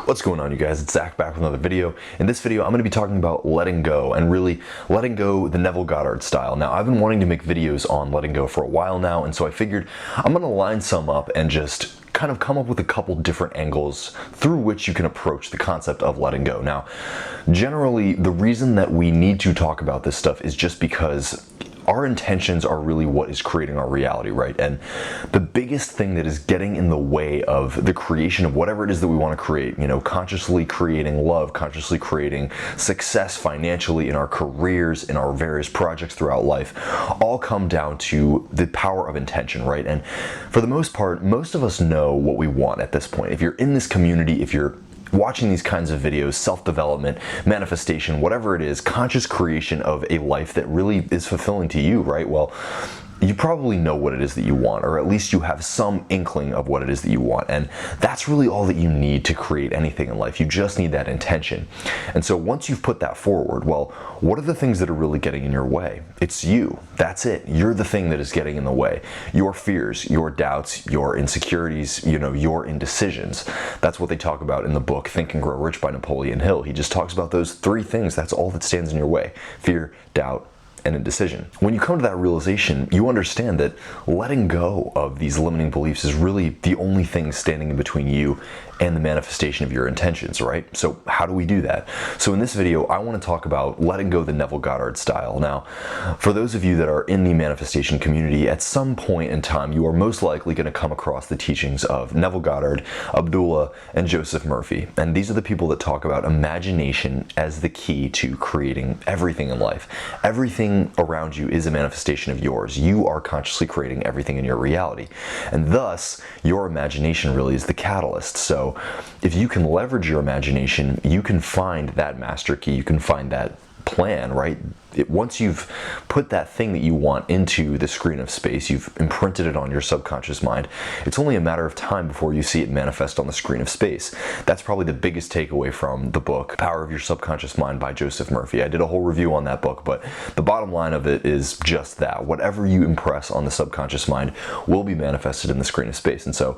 What's going on, you guys? It's Zach back with another video. In this video, I'm going to be talking about letting go, and really letting go the Neville Goddard style. Now, I've been wanting to make videos on letting go for a while now, and so I figured I'm going to line some up and just kind of come up with a couple different angles through which you can approach the concept of letting go. Now, generally, the reason that we need to talk about this stuff is just because our intentions are really what is creating our reality, right? And the biggest thing that is getting in the way of the creation of whatever it is that we want to create, you know, consciously creating love, consciously creating success financially in our careers, in our various projects throughout life, all come down to the power of intention, right? And for the most part, most of us know what we want at this point. If you're in this community, if you're watching these kinds of videos, self-development, manifestation, whatever it is, conscious creation of a life that really is fulfilling to you, right? Well, you probably know what it is that you want, or at least you have some inkling of what it is that you want. And that's really all that you need to create anything in life. You just need that intention. And so once you've put that forward, well, what are the things that are really getting in your way? It's you. That's it. You're the thing that is getting in the way. Your fears, your doubts, your insecurities, you know, your indecisions. That's what they talk about in the book Think and Grow Rich by Napoleon Hill. He just talks about those three things. That's all that stands in your way: fear, doubt, and indecision. When you come to that realization, you understand that letting go of these limiting beliefs is really the only thing standing in between you and the manifestation of your intentions, right? So how do we do that? So in this video, I want to talk about letting go the Neville Goddard style. Now, for those of you that are in the manifestation community, at some point in time, you are most likely going to come across the teachings of Neville Goddard, Abdullah, and Joseph Murphy. And these are the people that talk about imagination as the key to creating everything in life. Everything around you is a manifestation of yours. You are consciously creating everything in your reality. And thus, your imagination really is the catalyst. So if you can leverage your imagination, you can find that master key, you can find that plan, right? Once you've put that thing that you want into the screen of space, you've imprinted it on your subconscious mind, it's only a matter of time before you see it manifest on the screen of space. That's probably the biggest takeaway from the book, Power of Your Subconscious Mind by Joseph Murphy. I did a whole review on that book, but the bottom line of it is just that. Whatever you impress on the subconscious mind will be manifested in the screen of space. And so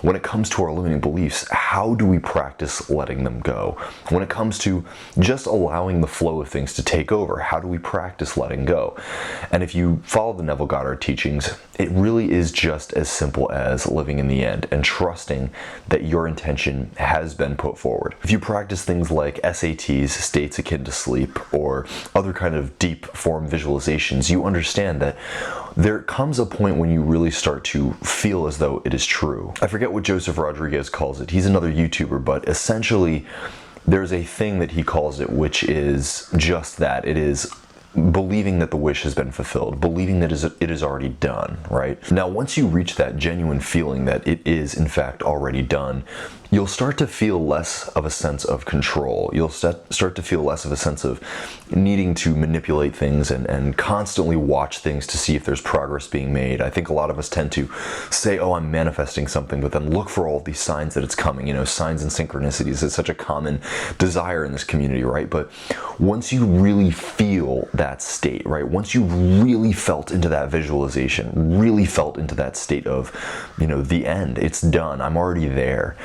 when it comes to our limiting beliefs, how do we practice letting them go? When it comes to just allowing the flow of things to take over, how do we practice letting go? And if you follow the Neville Goddard teachings, it really is just as simple as living in the end and trusting that your intention has been put forward. If you practice things like SATs, states akin to sleep, or other kind of deep form visualizations, you understand that there comes a point when you really start to feel as though it is true. I forget what Joseph Rodriguez calls it. He's another YouTuber, but essentially there's a thing that he calls it, which is just that. It is believing that the wish has been fulfilled, believing that it is already done, right? Now, once you reach that genuine feeling that it is in fact already done, you'll start to feel less of a sense of control. You'll start to feel less of a sense of needing to manipulate things and constantly watch things to see if there's progress being made. I think a lot of us tend to say, oh, I'm manifesting something, but then look for all these signs that it's coming. You know, signs and synchronicities is such a common desire in this community, right? But once you really feel that state, right? Once you really felt into that visualization, really felt into that state of, you know, the end, it's done, I'm already there,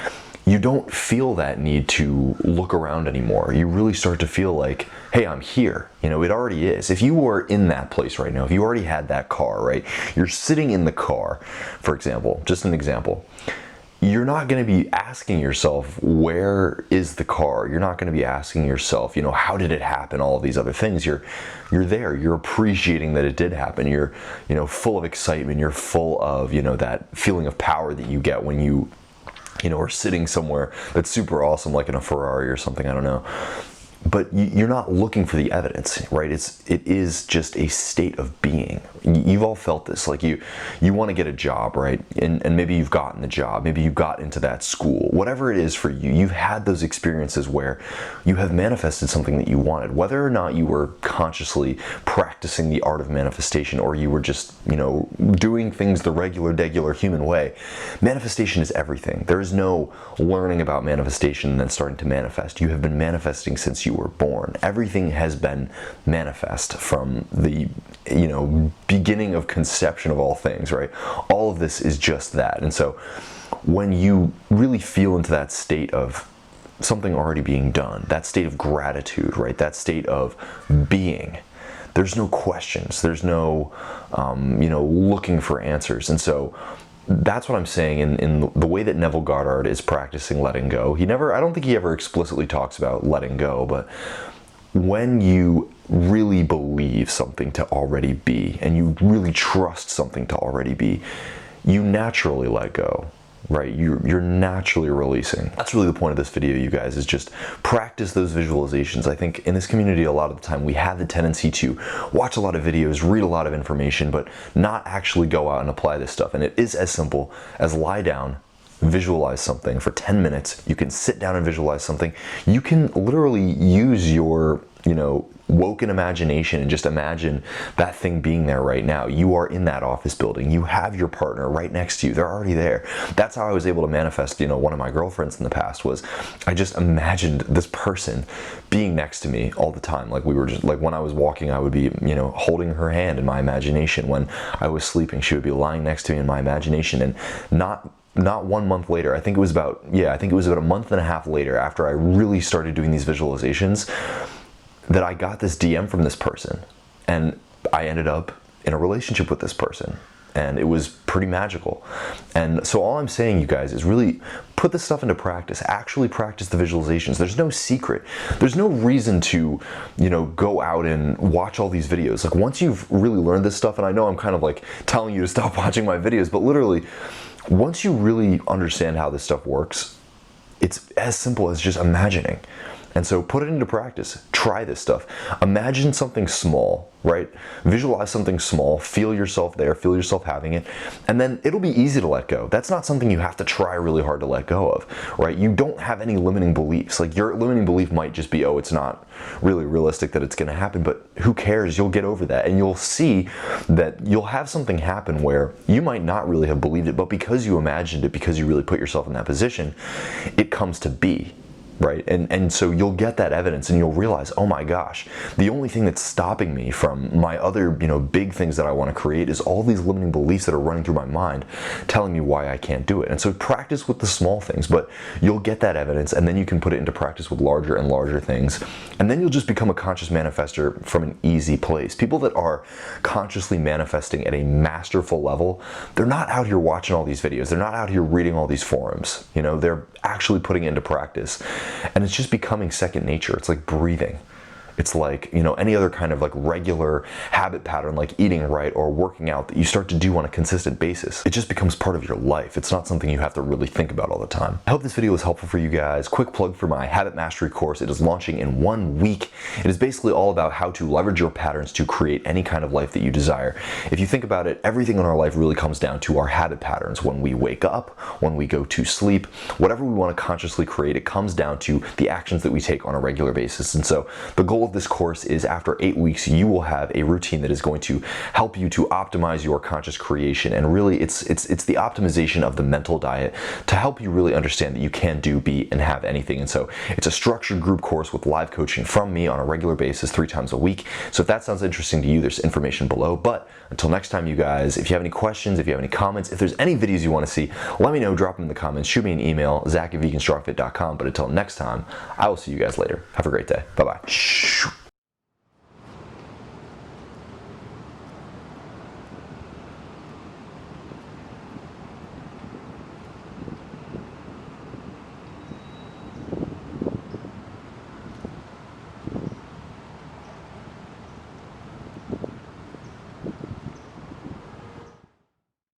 you don't feel that need to look around anymore. You really start to feel like, hey, I'm here. You know, it already is. If you were in that place right now, if you already had that car, right? You're sitting in the car, for example, just an example. You're not going to be asking yourself, where is the car? You're not going to be asking yourself, you know, how did it happen? All of these other things. You're there. You're appreciating that it did happen. You're, you know, full of excitement. You're full of, you know, that feeling of power that you get when you know, are sitting somewhere that's super awesome, like in a Ferrari or something, I don't know. But you're not looking for the evidence, right? It is just a state of being. You've all felt this, like you want to get a job, right? And maybe you've gotten the job, maybe you got into that school, whatever it is for you, you've had those experiences where you have manifested something that you wanted, whether or not you were consciously practicing the art of manifestation or you were just, you know, doing things the regular human way. Manifestation is everything. There is no learning about manifestation and then starting to manifest. You have been manifesting since you were born. Everything has been manifest from the, you know, beginning of conception of all things, right? All of this is just that. And so when you really feel into that state of something already being done, that state of gratitude, right? That state of being. There's no questions. There's no, looking for answers. And so that's what I'm saying in the way that Neville Goddard is practicing letting go. I don't think he ever explicitly talks about letting go, but when you really believe something to already be, and you really trust something to already be, you naturally let go. Right, you're naturally releasing. That's really the point of this video, you guys, is just practice those visualizations. I think in this community, a lot of the time, we have the tendency to watch a lot of videos, read a lot of information, but not actually go out and apply this stuff. And it is as simple as lie down, visualize something for 10 minutes. You can sit down and visualize something. You can literally use your, woken imagination and just imagine that thing being there right now. You are in that office building. You have your partner right next to you. They're already there. That's how I was able to manifest, one of my girlfriends in the past. Was I just imagined this person being next to me all the time. Like we were just, like when I was walking, I would be, holding her hand in my imagination. When I was sleeping, she would be lying next to me in my imagination. And not 1 month later, I think it was about a month and a half later, after I really started doing these visualizations, that I got this DM from this person, and I ended up in a relationship with this person, and it was pretty magical. And so all I'm saying, you guys, is really put this stuff into practice. Actually practice the visualizations. There's no secret. There's no reason to, go out and watch all these videos. Like once you've really learned this stuff, and I know I'm kind of like telling you to stop watching my videos, but literally, once you really understand how this stuff works, it's as simple as just imagining. And so put it into practice. Try this stuff. Imagine something small, right? Visualize something small. Feel yourself there. Feel yourself having it. And then it'll be easy to let go. That's not something you have to try really hard to let go of, right? You don't have any limiting beliefs. Like your limiting belief might just be, oh, it's not really realistic that it's going to happen, but who cares? You'll get over that. And you'll see that you'll have something happen where you might not really have believed it, but because you imagined it, because you really put yourself in that position, it comes to be. Right? And so you'll get that evidence and you'll realize, oh my gosh, the only thing that's stopping me from my other, big things that I want to create is all these limiting beliefs that are running through my mind telling me why I can't do it. And so practice with the small things, but you'll get that evidence and then you can put it into practice with larger and larger things. And then you'll just become a conscious manifester from an easy place. People that are consciously manifesting at a masterful level, they're not out here watching all these videos. They're not out here reading all these forums. They're actually putting it into practice. And it's just becoming second nature. It's like breathing. It's like, any other kind of like regular habit pattern, like eating right or working out that you start to do on a consistent basis. It just becomes part of your life. It's not something you have to really think about all the time. I hope this video was helpful for you guys. Quick plug for my Habit Mastery course. It is launching in 1 week. It is basically all about how to leverage your patterns to create any kind of life that you desire. If you think about it, everything in our life really comes down to our habit patterns. When we wake up, when we go to sleep, whatever we want to consciously create, it comes down to the actions that we take on a regular basis. And so the goal of this course is after 8 weeks, you will have a routine that is going to help you to optimize your conscious creation. And really it's the optimization of the mental diet to help you really understand that you can do, be, and have anything. And so it's a structured group course with live coaching from me on a regular basis 3 times a week. So if that sounds interesting to you, there's information below. But until next time, you guys, if you have any questions, if you have any comments, if there's any videos you want to see, let me know, drop them in the comments, shoot me an email, zach@veganstrongfit.com. But until next time, I will see you guys later. Have a great day. Bye-bye.